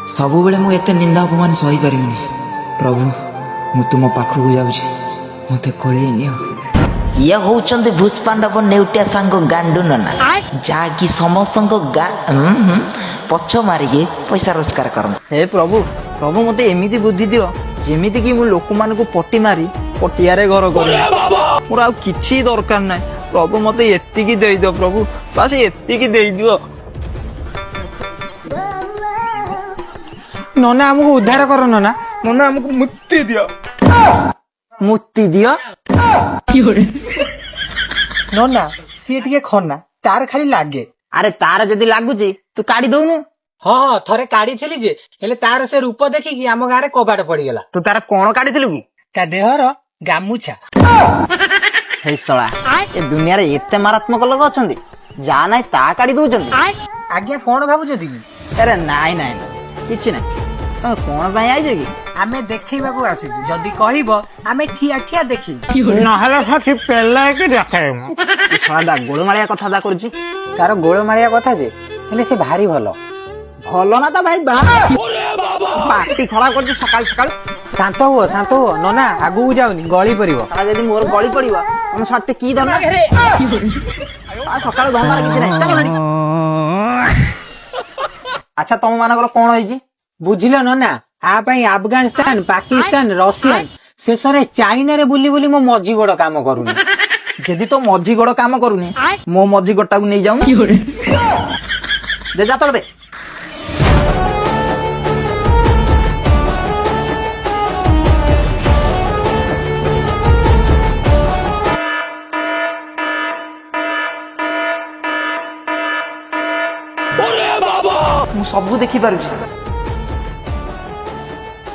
सबु बेले मु एते निंदा अपमान सही पारिनी। प्रभु मु तुम पाखु जाऊँ मते कोले नियो। ये होचंदी भूषपांडव नेउटिया सांग गांडू नना जाकि समस्त पछ मारिके पैसा रोजगार कर। हे प्रभु प्रभु मते एमिति बुद्धि दियो जेमिति कि मु लोक मान को पट्टी मारी पटियारे घर कर मोर आ किछि दरकार नै। प्रभु मते एतिकी देई दियो प्रभु बस एतिकी देई दियो। नना हमको उद्धार करो नना नना हमको मुक्ति दियो। मुक्ति दियो नना सी टिके खना तार खाली लागे। अरे तार जदी लागुची तू काढी दउनु। हाँ थरे काढ़ी थी जे हेले तार से रूप देखिकी आम गाँव में कबाड़ पड़ीगला। तू तार कोन काढिथिलु कि ता देहर गामुछा। हे सळा ए दुनिया रे एते मारात्मक लोग अछंती जा नाइ ता काढी दउचंती। आज्ञा कोन भाबुछती कि? अरे नाइ नाइ किछि नै तमे कोन पई आइजो कि? आमे देखैबाकू आसीजु जदी कहइबो आमे ठिया ठिया देखि नहले सठी पेला के देखाइमु। ई सळा गोळमाळिया कथा दा करछि। तार गोळमाळिया कथा जे हेले से भारी भलो भलो ना तो भाई बा पार्टी खराब करछि सकाल सकाल। शांत हो नना आगु जाउनी गळी परिबो। आ जदी मोर गळी पड़िबो हम सट्टे की दरना आ सकाल धंदार किछि नै चल हडी। अच्छा तुम मानकर कोन होइछि बुझिलो नना आ पई अफगानिस्तान पाकिस्तान रशिया शेषरे चाइना रे बुली बुली मो मझी गोड़ काम करूनी। जदी तो मझी गोड़ काम करूनी मो मझी गोटा को नै जाऊ दे जा तो दे। मु सब देखि पारुछि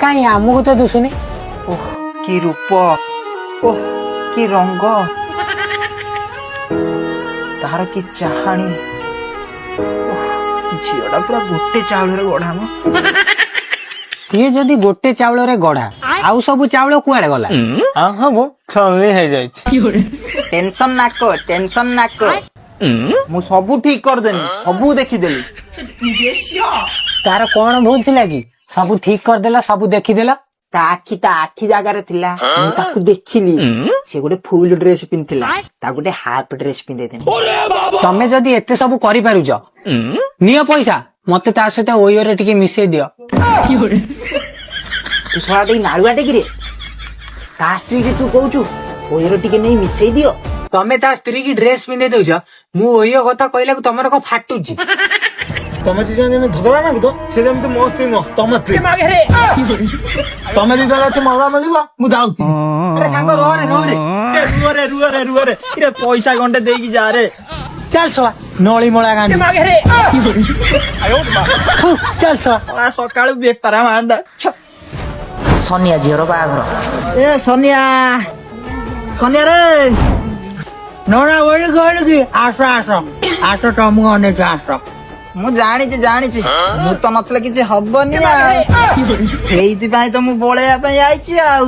काई आमुको तो दुसुनी। ओह की रूप ओह की रंग तार की चाहाणी झीटा पूरा गोटे चाउल रे गढ़ा म सी जदी गोटे चावल रे गढ़ा आउ सब चावल कुआड़े गला। हां मो छलनी हे जाई छी। टेंशन नाक मु सबू ठीक कर देनी सबू देखि देली। तार कौन भूल थिला कि सब ठीक कर देला सब देखि देला। ता आखी जगह रे थिला मु ताकू देखिली से गोटे फुल ड्रेस पिनथिला ता गोटे हाफ ड्रेस पिंदे देनी। तमे जदी एते सब करि पारुछ नियो पैसा मते ता सहित ओयो रे टिके मिसे दियो। तू सळाटे नाळुआटे किरे ता स्त्री के तू कहूचु ओयो रे टिके नै मिसई दियो। तमे ता स्त्री की ड्रेस पिंदे दउछ मु ओयो कथा कहला तमर को फाटुची। तमे जी जाने झगड़ा ना तो से जेमते मस्ती न तमे त्री तमे दी दला ते मरा मलिबा मु जाउती। अरे सांग रो रे इरे पैसा घंटे देकी जा रे चल सवा नळी मोळा गांडी चल सवा सकाळु बेपार मांदा सोनिया झीर बाघर ए सोनिया सोनिया रे नोना बोली कहली कि आस तमु अने आस मु जानी मु तो नथले किछि हबनी एइति पई तो मु बोलेया पई आइछि आउ।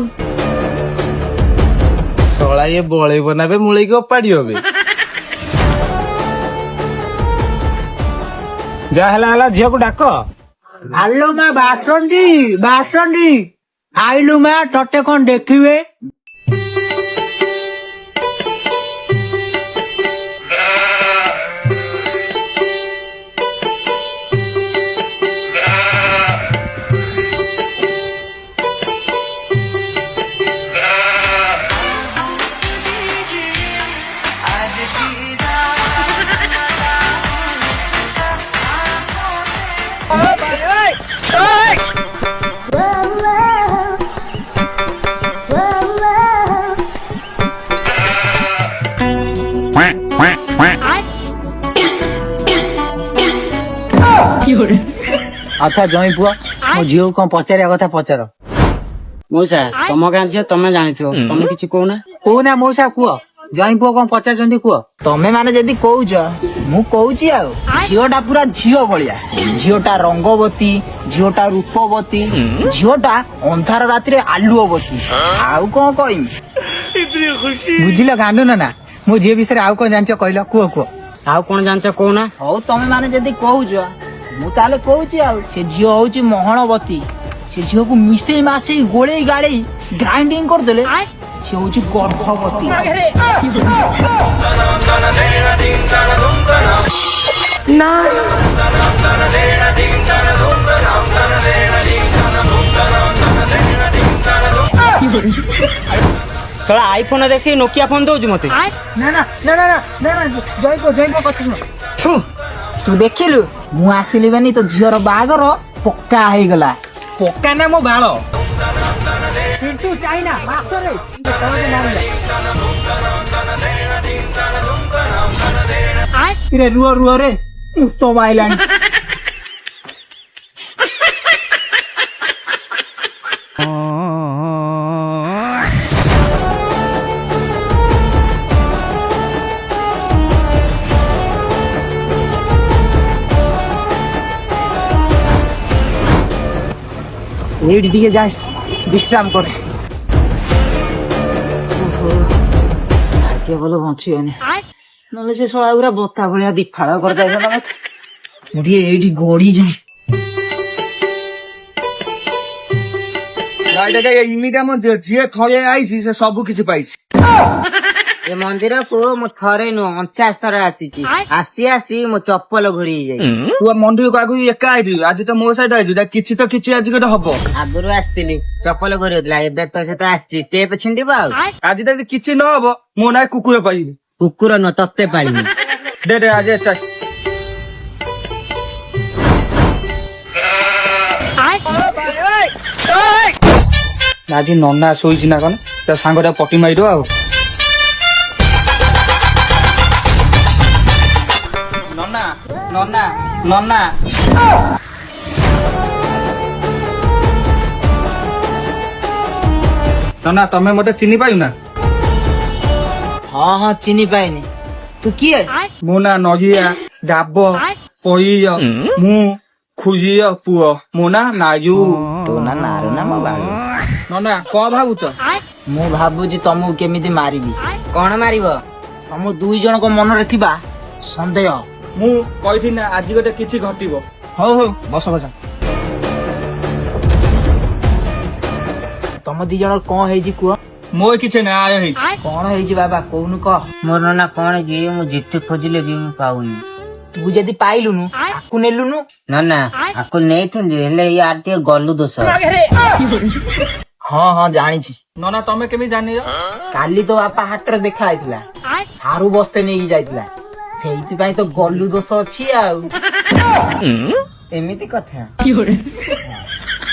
सोळा ये बोळे बनाबे मुळे को पाडियो बे जा हला झियो को डाक। आलो मा बासंडी आइलु मा तते कोन देखिबे। अच्छा जई पुआ मो झियो को पचारिया कथा पचार। मौसा तम गाँ झील तमे जानिथिबो तमे किछि कोना मौसा कुआ जई पुआ को पचारचंदी कुआ। तमे माने जदी कहूछ मु कहूची आ झियोटा पूरा झियो भलिया झियोटा रंगवती झियोटा रूपवती झियोटा अंधार रात्रि आलुवती आउ कोन कहिम। बुझिलो गांडू ना मो झियो विषय आउ कोन जानछ कहलो कुआ आउ कोन जानछ कोना। हौ तमे माने जदी कहूछ ମୁଁ ତାହେଲେ କହୁଛି ଆଉ ସେ ଝିଅ ହଉଛି ମହଣବତୀ। ସେ ଝିଅକୁ ମିଶେଇ ମାସେଇ ଗୋଳେଇ ଗାଳେଇ ଗ୍ରାଇଣ୍ଡିଙ୍ଗ କରିଦେଲେ ସେ ହଉଛି ଗର୍ଭବତୀ। ଶଳା ଆଇଫୋନ ଦେଖି ନୋକିଆ ଫୋନ ଦଉଛୁ ମତେ। ନା ନା ନା ନା ନା ନା ନା ଜୈବ କଥା ଶୁଣ। ତୁ ଦେଖିଲୁ ମୁଁ ଆସିଲି ବେନି ତ ଝିଅର ବାହାଘର ପକ୍କା ହେଇଗଲା। ପକ୍କା ନା ମୋ ବାଳ କିନ୍ତୁ ଚାଇନା ମାସରେ ରୁହ ରେ ମୁତ ମାଇଲାଣି। ଏଇଠି ଟିକେ ଯାଏ ବିଶ୍ରାମ କରେ। କେବଳ ବଞ୍ଚିବନି ନହେଲେ ସେ ଶଳା ପୁରା ବତା ଭଳିଆ ଦିଫାଳ କରିଦେଇଥିଲା ମତେ। ମୁଁ ଟିକେ ଏଇଠି ଗଡି ଯାଏ। ଏମିତି ଆମ ଯିଏ ଥରେ ଆଇଛି ସେ ସବୁ କିଛି ପାଇଛି। ଏ ମନ୍ଦିର ପୁଅ ମୁଁ ଥରେ ନୁହଁ 50 ଥର ଆସିଛି। ଆସି ଆସି ମୋ ଚପଲ ଘୋରି ହେଇଯାଇଛି। ତୁ ମନ୍ଦିରକୁ ଆଗରୁ ଏକା ଆଇଛୁ, ଆଜି ତ ମୋ ସହିତ ଆଇଛୁ, କିଛି ତ କିଛି ଆଜି ଗୋଟେ ହବ। ଆଗରୁ ଆସିଥିଲି ଚପଲ ଘୋରି ହଉଥିଲା, ଏବେ ତ ସହିତ ଆସିଛି ଟେପ ଛିଣ୍ଡିବ ଆଉ। ଆଜି ଯଦି କିଛି ନ ହବ ମୋ ନାଁ କୁକୁର ପାଇବି। କୁକୁର ନ ତତେ ପାଳିବି। ଦେ ଆଜି ଚାଲ। ଆଜି ନନା ଶୋଇଛି ନା କଣ, ତା ସାଙ୍ଗଟା ପଟି ମାରିଦବ ଆଉ। ନନା ନନା ନନା ନନା ତମେ ମତେ ଚିହ୍ନି ପାଇବୁ ନା? ହଁ ହଁ ଚିନି ପାଇନି। ତୁ କିଏ? ମୋ ନାଁ ନଜିଆ ଡାବ ପଇୟ ମୁଁ ଖୁଜିୟ ପୁଅ। ମୋ ନାଁ ନାୟୁ। ତୋ ନା ନାରୁ ନା ମୋ ବାଳୁ। ନନା କଣ ଭାବୁଛ? ମୁଁ ଭାବୁଛି ତମକୁ କେମିତି ମାରିବି। କଣ ମାରିବ? ତମ ଦୁଇ ଜଣଙ୍କ ମନରେ ଥିବା ସନ୍ଦେହ। ମୁଁ କହିଥିଲି ନା ଆଜି ଗୋଟେ କିଛି ଘଟିବ। ହଉ ହଉ ବସ ବସ। ତମ ଦି ଜଣର କଣ ହେଇଛି କୁହ? ମୋ କିଛି ନ୍ୟାୟ ହେଇଛି। କଣ ହେଇଛି ବାବା କହୁନୁ କହ। ମୋର ନନା କଣ କି ମୁଁ ଯେତେ ଖୋଜିଲେ ବି ମୁଁ ପାଉନି। ତୁ ଯଦି ପାଇଲୁନୁ ଆକୁ ନେଲୁନୁ। ନନା ଆକୁ ନେଇଥିଲି ହେଲେ ୟାର ଟିକେ ଗଲୁ ଦୋଷ। ହଁ ହଁ ଜାଣିଛି। ନନା ତମେ କେମିତି ଜାଣିଛ? କାଲି ତ ବାପା ହାଟରେ ଦେଖା ହେଇଥିଲା, ସାରୁ ବସ୍ତେ ନେଇକି ଯାଇଥିଲା, ସେଇଥିପାଇଁ ତ ଗଲୁ ଦୋଷ ଅଛି ଆଉ। ଏମିତି କଥା।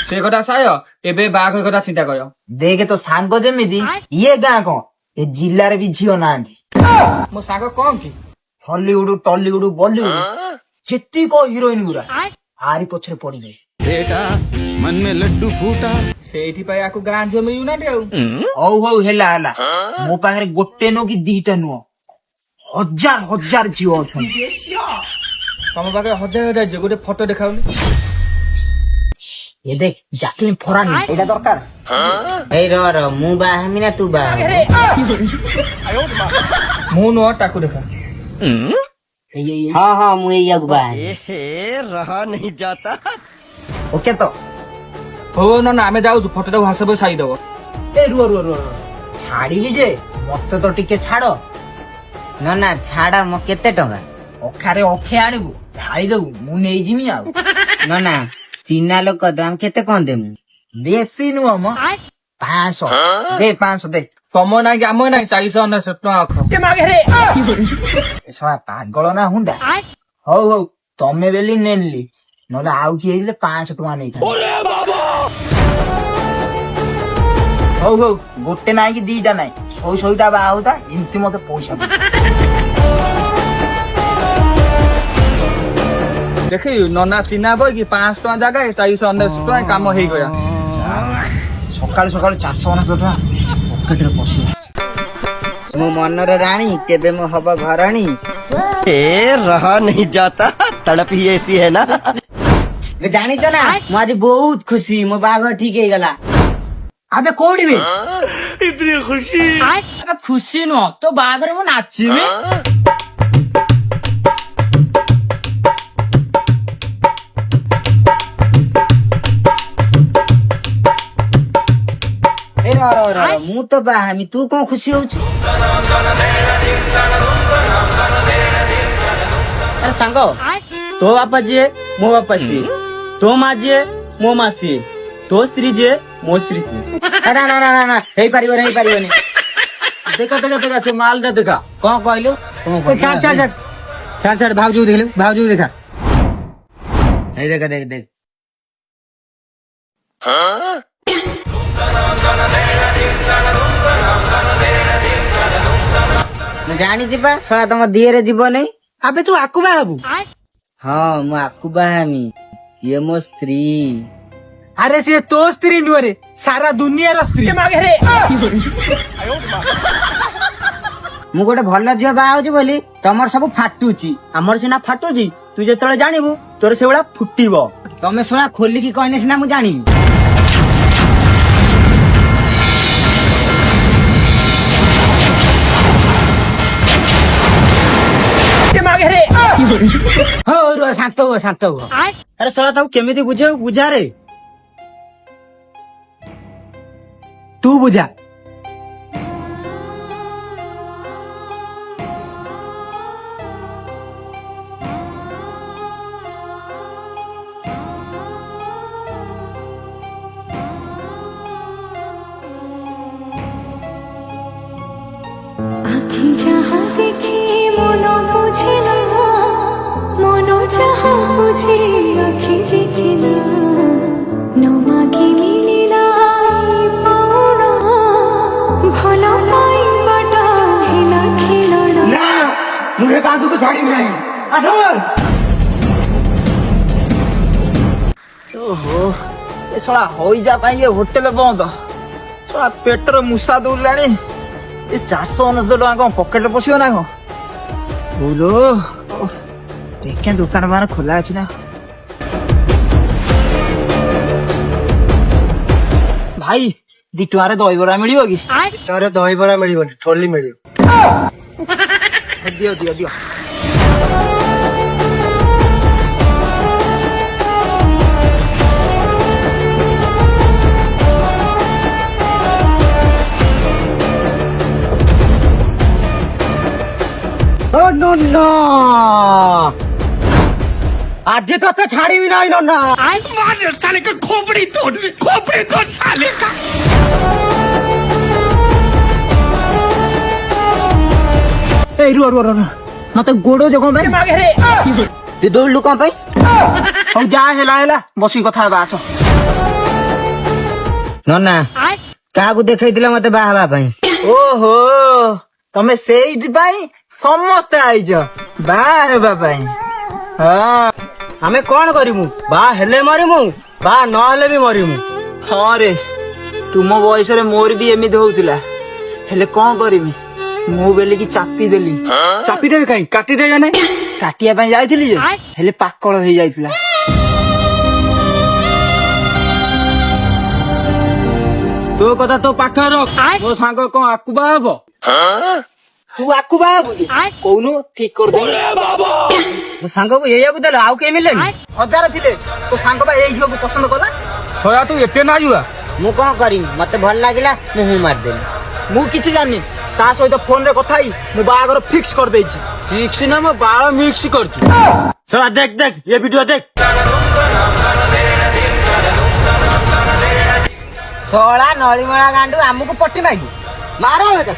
ସେ କଥା ସାୟ, ଏବେ ବାହାଘର କଥା ଚିନ୍ତା କର। ଦେଖେ ତ ସାଙ୍ଗ ଯେମିତି ଇଏ ଗାଁ କଣ ଏ ଜିଲ୍ଲାରେ ବି ଝିଅ ନାହାନ୍ତି। ମୋ ସାଙ୍ଗ କଣ କି? ହଲିଉଡ ଟଲିଉଡ ବଲିଉଡ ଯେତିକ ହିରୋଇନ ଗୁରା ଆରି ପଛରେ ପଡିବେ। ସେଇଥିପାଇଁ ଆକୁ ଗାଁ ଝିଅ ମିଳୁନାହାନ୍ତି ଆଉ। ହଉ ହଉ ହେଲା ହେଲା, ମୋ ପାଖରେ ଗୋଟେ ନୁହଁ କି ଦିଟା ନୁହଁ, ହଜାର ହଜାର ଝିଅ ଅଛନ୍ତି। ତମ ପାଖରେ ହଜାର ହଜାର ଝିଅ, ଗୋଟେ ଫଟୋ ଦେଖାଉନି। ଏ ଦେଖ ଜାକଲିନ୍ ଫରାନି ଏଇଟା ଦରକାର। ଏଇ ର ମୁଁ ବାହା ହେମି ନା ତୁ ବାହା ହେବୁ? ମୁଁ ନୁହଁ ତାକୁ ଦେଖା। ହଁ ହଁ ମୁଁ ଏଇଆକୁ ବାହା ହେବି। ଓକେ ତ ହଉ ନନା ଆମେ ଯାଉଛୁ, ଫଟୋଟାକୁ ହ୍ୱାଟ୍ସଆପରେ ଛାଡିଦବ। ଏ ରୁହ ରୁହ ରୁହ ଛାଡିବି ଯେ ମତେ ତ ଟିକେ ଛାଡ। ନନା ଛାଡ ମୋ କେତେ ଟଙ୍କା? ଅଖାରେ ଅଖେ ଆଣିବୁ ଢାଳିଦବୁ ମୁଁ ନେଇଯିମି ଆଉ। ନନା ଚିହ୍ନା ଲୋକ ଦାମ କେତେ କଣ ଦେମୁ? ବେଶୀ ନୁହଁ ମ 500 ଦେ 500 ଦେ। ତମ ନାଇଁ କି ଆମ ନାଇଁ 499 ଟଙ୍କା ଅଖ। ଏ ଶଳା ପାଗଳ ନା ହୁଣ୍ଡା। ହଉ ହଉ ତମେ ବେଲି ନେଲି, ନହେଲେ ଆଉ କିଏ ହେଇଥିଲେ 500 ଟଙ୍କା ନେଇଥାନ୍ତି। ହଉ ହଉ ଗୋଟେ ନାଇଁ କି ଦିଟା ନାଇଁ 100ଟା ବାହା ହଉତା, ଏମିତି ମତେ ପଇସା ଦେ। ଦେଖି ନନା ଚିହ୍ନା ବଇ କି 500 ଟଙ୍କା ଜାଗାରେ 499 ଟଙ୍କା କାମ ହେଇଗଲା। ସକାଳୁ ସକାଳୁ 499 ଟଙ୍କା ପକେଟରେ ପଶିଲା। ମୋ ମନର ରାଣୀ କେବେ ମୁଁ ହବ ଘରଣୀ। ଜାଣିଛ ନା ମୁଁ ଆଜି ବହୁତ ଖୁସି, ମୋ ବାହାଘର ଠିକ ହେଇଗଲା। ଆବେ କୋଉଠି ବେ? ଆବେ ଖୁସି ନୁହଁ ତୋ ବାହାଘରେ ମୁଁ ନାଚିବି। ମୁଁ ତ ବାହା ହେମି, ତୁ କଣ ଖୁସି ହଉଛୁ? ସାଙ୍ଗ ତୋ ବାପା ଯିଏ ମୋ ବାପା ସିଏ, ତୋ ମା ଯିଏ ମୋ ମା ସିଏ, ତୋ ସ୍ତ୍ରୀ ଯିଏ ମୋ ସ୍ତ୍ରୀ ସିଏ। ନା ନା ନା ନା ନା ହେଇପାରିବନି ହେଇପାରିବନି। ଦେଖା ଦେଖା ଦେଖା ସେ ମାଲଟା ଦେଖା। କଣ କହିଲୁ? ଛାଡ ଛାଡ ଛାଡ ଛାଡ ଛାଡ ଭାଉଜକୁ ଦେଖିଲୁ, ଭାଉଜକୁ ଦେଖା। ଏଇ ଦେଖ ଦେଖ ଦେଖ। ମୁଁ ଜାଣିଛି ବା ଶଳା ତମ ଦିହରେ ଯିବ ନାଇଁ। ଆବେ ତୁ ଆକୁ ବାହା ହବୁ? ହଁ ମୁଁ ଆକୁ ବାହା ହେମି, ଇଏ ମୋ ସ୍ତ୍ରୀ। ଆରେ ସିଏ ତୋ ସ୍ତ୍ରୀ ନୁହଁରେ, ସାରା ଦୁନିଆର ସ୍ତ୍ରୀ। ମୁଁ ଗୋଟେ ଭଲ ଝିଅ ବାହା ହଉଛି ବୋଲି ତମର ସବୁ ଫାଟୁଛି, ଆମର ସିନା ଫାଟୁଛି, ତୁ ଯେତେବେଳେ ଜାଣିବୁ ତୋର ସେଭଳିଆ ଫୁଟିବ। ତମେ ଶଳା ଖୋଲିକି କହିଲେ ସିନା ମୁଁ ଜାଣିବି। ହଉ ରୁହ, ଶାନ୍ତ ହୁଅ ଶାନ୍ତ ହୁଅ। ଆରେ ଶଳା ତାକୁ କେମିତି ବୁଝେଇବୁ, ବୁଝାରେ ତୁ ବୁଝା। আখি যাহা দেখি মন বুঝি না, মন যাহা বুঝি আখি দেখি না, নমাগি মিলিলা পাওনা, ভাল পাইবাটা হেলা খেলনা। ମୁଁ ଏ କାନ୍ଦୁକୁ ଛାଡ଼ିବି ନାହିଁ। ଓହୋ ଏ ଶଳା ହଇଜା ପାଇଁ ଏ ହୋଟେଲ ବନ୍ଦ। ଶଳା ପେଟରେ ମୂଷା ଦୌଡ଼ିଲାଣି। ଏ 499 ଟଙ୍କା କଣ ପକେଟରେ ପଶିବ ନା କଣ? ଭୁଲ ଦେଖେ ଦୋକାନ ମାନ ଖୋଲା ଅଛି ନା। ଭାଇ 2 ଟଙ୍କାରେ ଦହିବରା ମିଳିବ କି? ତାର ଦହିବରା ମିଳିବନି, ଠୋଲି ମିଳିବ। ଦିଅ ଦିଅ ଦିଅ। ଆଜି ତତେ ଛାଡ଼ିବି ନାହିଁ ନନା। ଏଇ ରୁହ ରୁହ ରୁହ, ମତେ ଗୋଡଉଛ କଣ ପାଇଁ? ତୁ ଦୌଡ଼ିଲୁ କଣ ପାଇଁ? ହଉ ଯାହା ହେଲା ହେଲା, ବସିକି କଥା ହେବା ଆସ। ନନା କାହାକୁ ଦେଖେଇଥିଲ ମତେ ବାହା ହେବା ପାଇଁ? ଓହୋ ତମେ ସେଇଥିପାଇଁ ସମସ୍ତେ ଆଇଛ ବାହା ହେବା ପାଇଁ। ହଁ ଆମେ କଣ କରିମୁ, ବାହା ହେଲେ ମରିମୁ, ବାହା ନହେଲେ ବି ମରିମୁ। ହଁ ରେ, ତୁମ ବୟସରେ ମୋର ବି ଏମିତି ହଉଥିଲା, ହେଲେ କଣ କରିମି, ମୁଁ ବେଲିକି ଚାପି ଦେଲି। ଚାପିଦେବି କାଇଁ, କାଟିଦେବି ନାଇଁ। କାଟିବା ପାଇଁ ଯାଇଥିଲି ଯେ, ହେଲେ ପାକଳ ହେଇଯାଇଥିଲା। ତୋ କଥା ତୋ ପାଖରେ ରଖ, ମୋ ସାଙ୍ଗ କଣ ଆକୁ ବାହା ହବ? ତୁ ଆକୁ ବାହା ହବୁ କି? କହୁନୁ ଠିକ କରିଦେବି। ମୋ ସାଙ୍ଗକୁ ଏଇଆକୁ ଦେଲ, ଆଉ କେହି ମିଳିଲେନି? 1000 ଥିଲେ, ତୋ ସାଙ୍ଗ ବା ଏଇ ଝିଅକୁ ପସନ୍ଦ କଲା। ଶଳା ତୁ ଏତେ ନା ଯୁଆ। ମୁଁ କଣ କରିମି, ମତେ ଭଲ ଲାଗିଲା ମୁଁ ମାରିଦେଲି। ମୁଁ କିଛି ଜାଣିନି, ତା ସହିତ ଫୋନରେ କଥା ହେଇ ମୁଁ ବାହାଘର ଫିକ୍ସ କରିଦେଇଛି। ଫିକ୍ସ ନା ମୋ ବାଳ ମିକ୍ସ କରୁଛୁ। ଶଳା ଦେଖ ଦେଖ ଏ ଭିଡିଓ ଦେଖ। ଶଳା ନଳିମଳା ଗାଣ୍ଡୁ ଆମକୁ ପଟି ମାଗି ମାର ତାକୁ।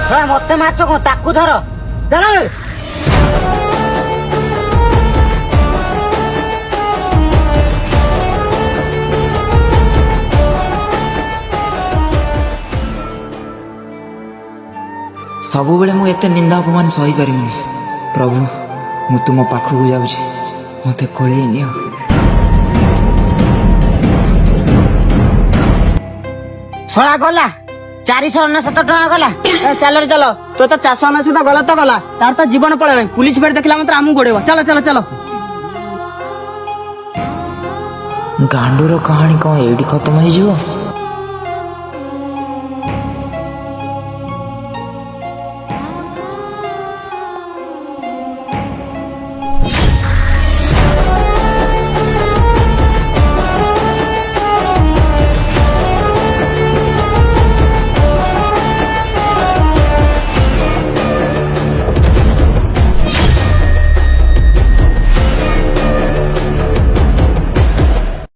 ଶଳା ମତେ ମାଛ କଣ, ତାକୁ ଧର ଧର। ସବୁବେଳେ ମୁଁ ଏତେ ନିନ୍ଦା ଅପମାନ ସହିପାରିବିନି। ପ୍ରଭୁ ମୁଁ ତୁମ ପାଖକୁ ଯାଉଛି, ମୋତେ କୋଳେଇ ନିଅ। ଶଳା ଗଲା 499 ଟଙ୍କା ଗଲା। ଚାଲ ରେ ଚାଲ, ତୋ ତ 499 ଗଲା ତ ଗଲା, ତାର ତ ଜୀବନ ପଳେଇଲାଣି। ପୁଲିସ ଫେର ଦେଖିଲା ମାତ୍ର ଆମକୁ ଗୋଡେଇବ। ଚାଲ ଚାଲ ଚାଲ। ଗାଣ୍ଡୁର କାହାଣୀ କଣ ଏଇଠି ଖତମ ହେଇଯିବ?